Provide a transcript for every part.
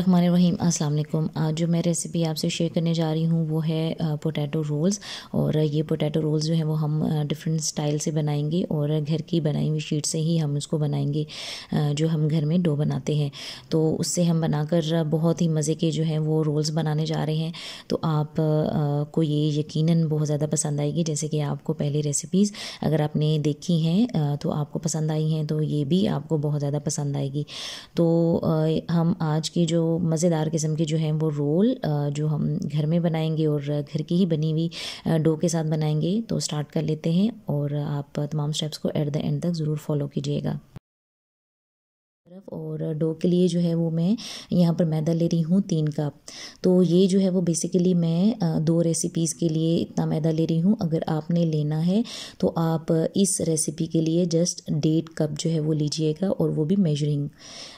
बिस्मिल्लाहिर्रहमानिर्रहीम। अस्सलाम वालेकुम। आज जो मैं रेसिपी आपसे शेयर करने जा रही हूँ वो है पोटैटो रोल्स। और ये पोटैटो रोल्स जो है वो हम डिफरेंट स्टाइल से बनाएंगे और घर की बनाई हुई शीट से ही हम उसको बनाएंगे, जो हम घर में डो बनाते हैं। तो उससे हम बनाकर बहुत ही मज़े के जो हैं वो रोल्स बनाने जा रहे हैं। तो आप को ये यकीनन बहुत ज़्यादा पसंद आएगी। जैसे कि आपको पहले रेसिपीज़ अगर आपने देखी हैं तो आपको पसंद आई हैं, तो ये भी आपको बहुत ज़्यादा पसंद आएगी। तो हम आज की जो मज़ेदार किस्म के जो हैं वो रोल जो हम घर में बनाएंगे और घर की ही बनी हुई डो के साथ बनाएंगे। तो स्टार्ट कर लेते हैं और आप तमाम स्टेप्स को एट द एंड तक ज़रूर फॉलो कीजिएगा। और डो के लिए जो है वो मैं यहाँ पर मैदा ले रही हूँ 3 कप। तो ये जो है वो बेसिकली मैं 2 रेसिपीज़ के लिए इतना मैदा ले रही हूँ। अगर आपने लेना है तो आप इस रेसिपी के लिए जस्ट 1.5 कप जो है वो लीजिएगा, और वो भी मेजरिंग।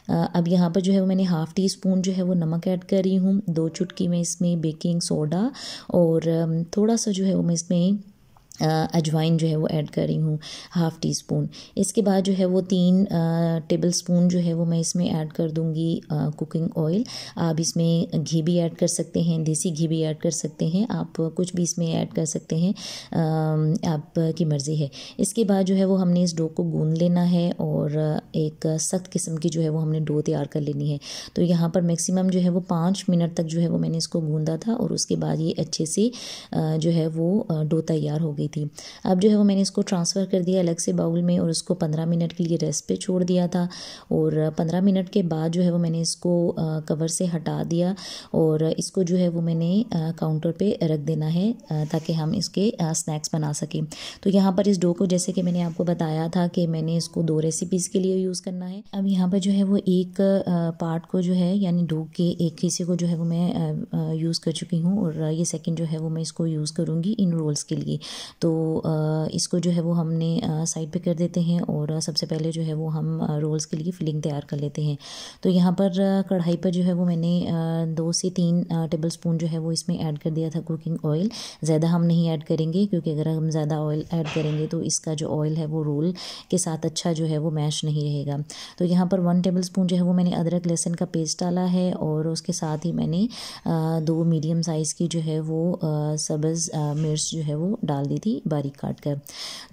अब यहाँ पर जो है वो मैंने हाफ़ टी स्पून जो है वो नमक ऐड कर रही हूँ, 2 चुटकी में इसमें बेकिंग सोडा, और थोड़ा सा जो है वो मैं इसमें अजवाइन जो है वो ऐड कर रही हूँ, हाफ़ टी स्पून। इसके बाद जो है वो 3 टेबल स्पून जो है वो मैं इसमें ऐड कर दूँगी कुकिंग ऑयल। आप इसमें घी भी ऐड कर सकते हैं, देसी घी भी ऐड कर सकते हैं, आप कुछ भी इसमें ऐड कर सकते हैं, आपकी मर्ज़ी है। इसके बाद जो है वो हमने इस डो को गूंद लेना है और एक सख्त किस्म की जो है वो हमने डो तैयार कर लेनी है। तो यहाँ पर मैक्सिमम जो है वो 5 मिनट तक जो है वो मैंने इसको गूंदा था, और उसके बाद ये अच्छे से जो है वो डो तैयार हो गई थी। अब जो है वो मैंने इसको ट्रांसफ़र कर दिया अलग से बाउल में, और उसको 15 मिनट के लिए रेस्ट पे छोड़ दिया था। और 15 मिनट के बाद जो है वो मैंने इसको कवर से हटा दिया, और इसको जो है वो मैंने काउंटर पे रख देना है ताकि हम इसके स्नैक्स बना सकें। तो यहाँ पर इस डो को, जैसे कि मैंने आपको बताया था कि मैंने इसको 2 रेसिपीज़ के लिए यूज़ करना है। अब यहाँ पर जो है वो एक पार्ट को जो है, यानी डो के एक हिस्से को जो है वो मैं यूज़ कर चुकी हूँ, और ये सेकेंड जो है वो मैं इसको यूज़ करूँगी इन रोल्स के लिए। तो इसको जो है वो हमने साइड पे कर देते हैं, और सबसे पहले जो है वो हम रोल्स के लिए फिलिंग तैयार कर लेते हैं। तो यहाँ पर कढ़ाई पर जो है वो मैंने 2 से 3 टेबल स्पून जो है वो इसमें ऐड कर दिया था कुकिंग ऑयल। ज़्यादा हम नहीं ऐड करेंगे, क्योंकि अगर हम ज़्यादा ऑयल ऐड करेंगे तो इसका जो ऑयल है वो रोल के साथ अच्छा जो है वो मैश नहीं रहेगा। तो यहाँ पर 1 टेबल स्पून जो है वो मैंने अदरक लहसुन का पेस्ट डाला है, और उसके साथ ही मैंने 2 मीडियम साइज़ की जो है वो सब्ज़ मिर्च जो है वो डाल दी थी बारीक काट कर।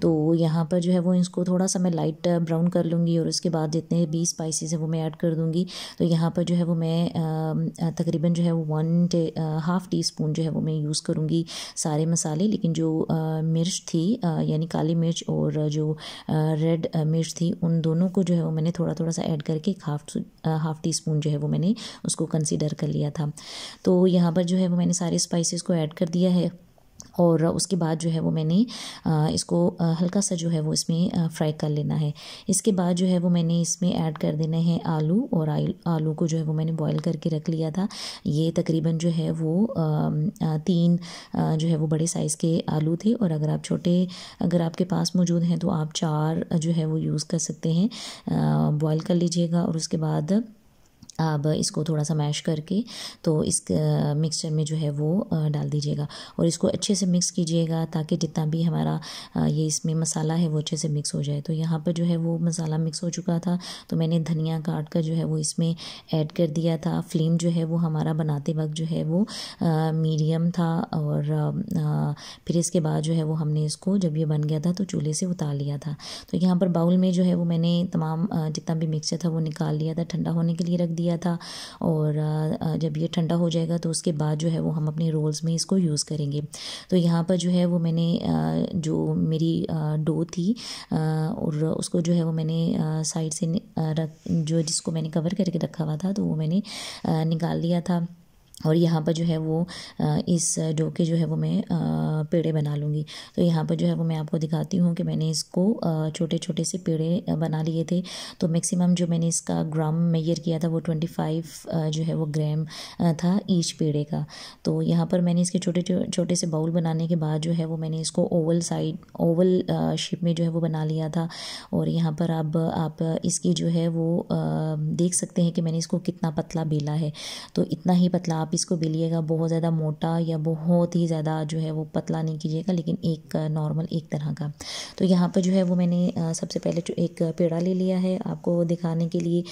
तो यहाँ पर जो है वो इसको थोड़ा सा मैं लाइट ब्राउन कर लूँगी, और उसके बाद जितने भी स्पाइसेस है वो मैं ऐड कर दूँगी। तो यहाँ पर जो है वो मैं तकरीबन जो है वो 1.5 टी स्पून जो है वो मैं यूज़ करूँगी सारे मसाले। लेकिन जो मिर्च थी, यानी काली मिर्च और जो रेड मिर्च थी, उन दोनों को जो है वो मैंने थोड़ा थोड़ा सा ऐड करके हाफ़ टी स्पून जो है वो मैंने उसको कंसीडर कर लिया था। तो यहाँ पर जो है वो मैंने सारे स्पाइसेस को ऐड कर दिया है, और उसके बाद जो है वो मैंने इसको हल्का सा जो है वो इसमें फ्राई कर लेना है। इसके बाद जो है वो मैंने इसमें ऐड कर देने हैं आलू, और आलू को जो है वो मैंने बॉईल करके रख लिया था। ये तकरीबन जो है वो 3 जो है वो बड़े साइज़ के आलू थे, और अगर आपके पास मौजूद हैं तो आप 4 जो है वो यूज़ कर सकते हैं। बॉईल कर लीजिएगा, और उसके बाद अब इसको थोड़ा सा मैश करके तो इस मिक्सचर में जो है वो डाल दीजिएगा, और इसको अच्छे से मिक्स कीजिएगा ताकि जितना भी हमारा ये इसमें मसाला है वो अच्छे से मिक्स हो जाए। तो यहाँ पर जो है वो मसाला मिक्स हो चुका था, तो मैंने धनिया काट कर जो है वो इसमें ऐड कर दिया था। फ्लेम जो है वो हमारा बनाते वक्त जो है वो मीडियम था, और फिर इसके बाद जो है वो हमने इसको, जब ये बन गया था तो चूल्हे से उतार लिया था। तो यहाँ पर बाउल में जो है वो मैंने तमाम जितना भी मिक्सचर था वो निकाल लिया था, ठंडा होने के लिए रख दिया था। और जब ये ठंडा हो जाएगा तो उसके बाद जो है वो हम अपने रोल्स में इसको यूज़ करेंगे। तो यहाँ पर जो है वो मैंने जो मेरी डो थी, और उसको जो है वो मैंने साइड से जिसको मैंने कवर करके रखा हुआ था, तो वो मैंने निकाल लिया था। और यहाँ पर जो है वो इस डो के जो है वो मैं पेड़े बना लूँगी। तो यहाँ पर जो है वो मैं आपको दिखाती हूँ कि मैंने इसको छोटे छोटे से पेड़े बना लिए थे। तो मैक्सिमम जो मैंने इसका ग्राम मेजर किया था वो 25 जो है वो ग्राम था ईच पेड़े का। तो यहाँ पर मैंने इसके छोटे छोटे से बाउल बनाने के बाद जो है वो मैंने इसको ओवल शेप में जो है वो बना लिया था। और यहाँ पर अब आप इसकी जो है वो देख सकते हैं कि मैंने इसको कितना पतला बेला है। तो इतना ही पतला आप इसको बेलिएगा बहुत ज़्यादा मोटा या बहुत ही ज़्यादा जो है वो पतला नहीं कीजिएगा, लेकिन एक नॉर्मल एक तरह का। तो यहाँ पर जो है वो मैंने सबसे पहले जो एक पेड़ा ले लिया है आपको दिखाने के लिए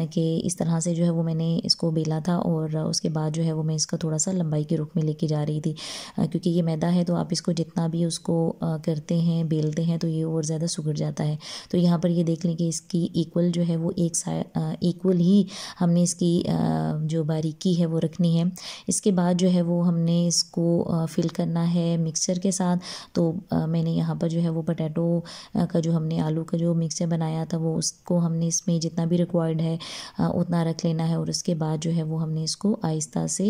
कि इस तरह से जो है वो मैंने इसको बेला था, और उसके बाद जो है वो मैं इसका थोड़ा सा लंबाई के रूप में लेके जा रही थी, क्योंकि ये मैदा है तो आप इसको जितना भी उसको करते हैं बेलते हैं तो ये और ज़्यादा सुगड़ जाता है। तो यहाँ पर ये देख लें कि इसकी इक्वल जो है वो इक्वल ही हमने इसकी जो बारीकी है वो रखनी है। इसके बाद जो है वो हमने इसको फिल करना है मिक्सचर के साथ। तो मैंने यहाँ पर जो है वो पोटैटो का जो हमने आलू का जो मिक्सचर बनाया था वो उसको हमने इसमें जितना भी रिक्वायर्ड है उतना रख लेना है, और उसके बाद जो है वो हमने इसको आहिस्ता से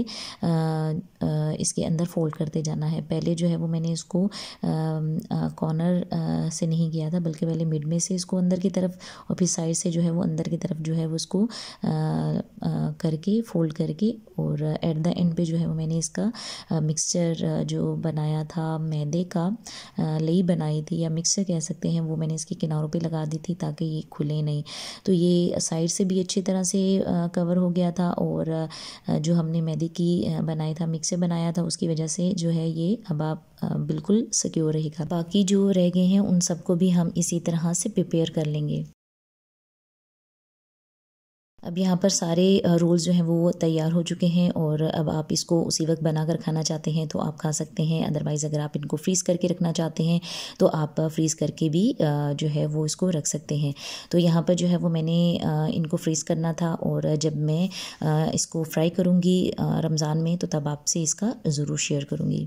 इसके अंदर फोल्ड करते जाना है। पहले जो है वो मैंने इसको कॉर्नर से नहीं किया था, बल्कि पहले मिड में से इसको अंदर की तरफ और फिर साइड से जो है वो अंदर की तरफ जो है वो उसको करके फोल्ड करके, और एट द एंड पे जो है वो मैंने इसका मिक्सचर जो बनाया था मैदे का, लई बनाई थी या मिक्सचर कह सकते हैं, वो मैंने इसके किनारों पे लगा दी थी ताकि ये खुले नहीं। तो ये साइड से भी अच्छी तरह से कवर हो गया था, और जो हमने मैदे की बनाया था मिक्सचर बनाया था उसकी वजह से जो है ये अब आप बिल्कुल सिक्योर रहेगा। बाकी जो रह गए हैं उन सबको भी हम इसी तरह से प्रिपेयर कर लेंगे। अब यहाँ पर सारे रोल्स जो हैं वो तैयार हो चुके हैं, और अब आप इसको उसी वक्त बनाकर खाना चाहते हैं तो आप खा सकते हैं। अदरवाइज़ अगर आप इनको फ्रीज़ करके रखना चाहते हैं तो आप फ्रीज़ करके भी जो है वो इसको रख सकते हैं। तो यहाँ पर जो है वो मैंने इनको फ्रीज़ करना था, और जब मैं इसको फ्राई करूँगी रमज़ान में तो तब आपसे इसका ज़रूर शेयर करूँगी।